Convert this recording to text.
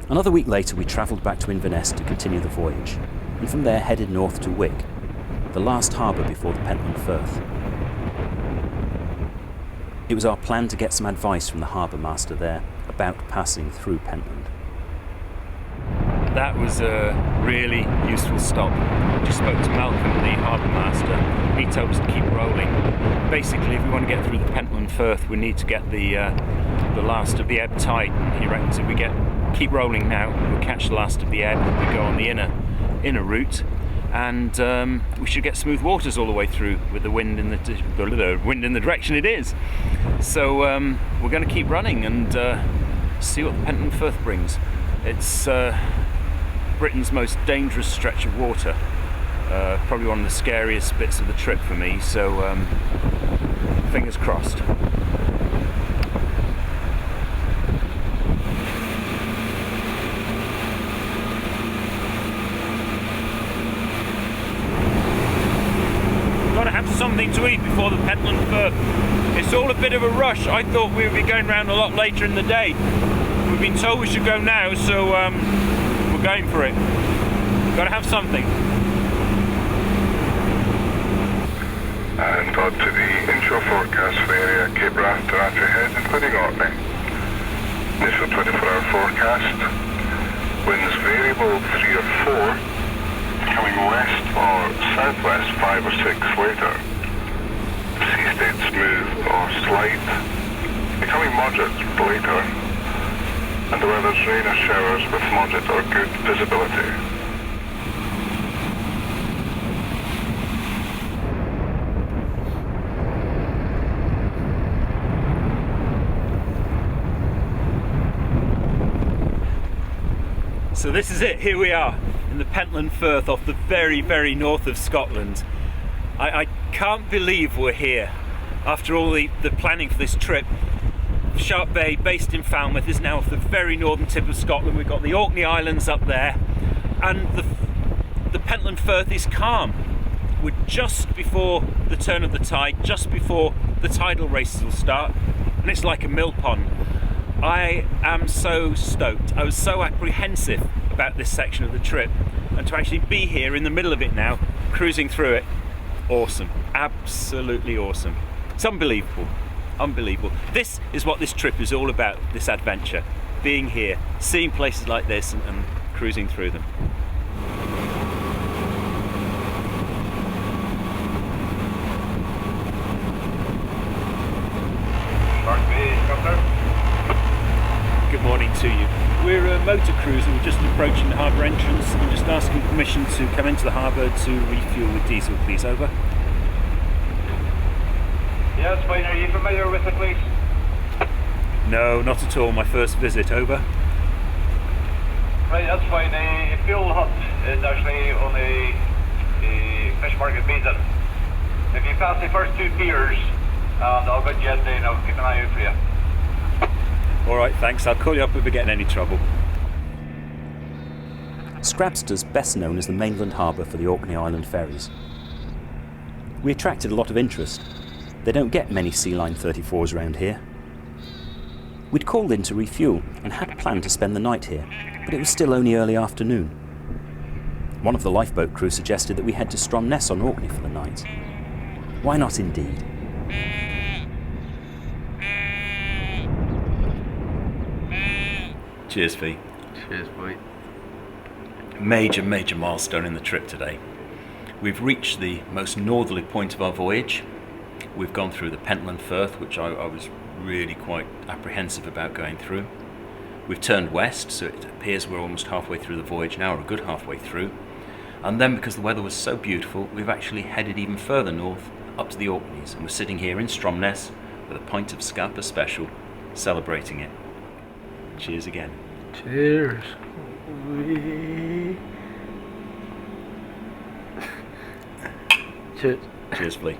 Another week later we travelled back to Inverness to continue the voyage, and from there headed north to Wick, the last harbour before the Pentland Firth. It was our plan to get some advice from the harbour master there about passing through Pentland. That was a really useful stop. Just spoke to Malcolm, the harbour master. He told us to keep rolling. Basically, if we want to get through the Pentland Firth, we need to get the last of the ebb tide. He reckons if we keep rolling now, we'll catch the last of the ebb. We go on the inner route, and we should get smooth waters all the way through with the wind in the direction it is. So we're going to keep running and see what the Pentland Firth brings. It's Britain's most dangerous stretch of water. Probably one of the scariest bits of the trip for me, so fingers crossed. Gotta have something to eat before the Pentland Firth. It's all a bit of a rush. I thought we would be going round a lot later in the day. We've been told we should go now, so we're going for it. Gotta have something. And on to the inshore forecast for the area Cape Rafter at your head, including Orkney. Initial 24-hour forecast. Winds variable 3 or 4, coming west or southwest 5 or 6 later. Sea state smooth or slight, becoming moderate later. And the weather's rain or showers with moderate or good visibility. So this is it, here we are in the Pentland Firth off the very, very north of Scotland. I can't believe we're here after all the planning for this trip. Sharp Bay, based in Falmouth, is now off the very northern tip of Scotland. We've got the Orkney Islands up there, and the Pentland Firth is calm. We're just before the turn of the tide, just before the tidal races will start, and it's like a mill pond. I am so stoked. I was so apprehensive about this section of the trip, and to actually be here in the middle of it now, cruising through it, awesome, absolutely awesome. It's unbelievable. Unbelievable. This is what this trip is all about, this adventure. Being here, seeing places like this and cruising through them. Good morning to you. We're a motor cruiser. We're just approaching the harbour entrance. I'm just asking permission to come into the harbour to refuel with diesel, please. Over. Yeah, that's fine. Are you familiar with the place? No, not at all. My first visit. Over. Right, that's fine. The fuel hut is actually on the fish market basin. If you pass the first 2 piers, I'll get you in there and I'll keep an eye out for you. Alright, thanks. I'll call you up if we get in any trouble. Scrabster's best known as the mainland harbour for the Orkney Island ferries. We attracted a lot of interest. They don't get many Sea Line 34s around here. We'd called in to refuel and had planned to spend the night here, but it was still only early afternoon. One of the lifeboat crew suggested that we head to Stromness on Orkney for the night. Why not indeed? Cheers, Fee. Cheers, boy. Major milestone in the trip today. We've reached the most northerly point of our voyage. We've gone through the Pentland Firth, which I was really quite apprehensive about going through. We've turned west, so it appears we're almost halfway through the voyage now, or a good halfway through. And then, because the weather was so beautiful, we've actually headed even further north, up to the Orkneys, and we're sitting here in Stromness with a pint of Scapa Special, celebrating it. Cheers again. Cheers. Cheers. Cheers, Flea.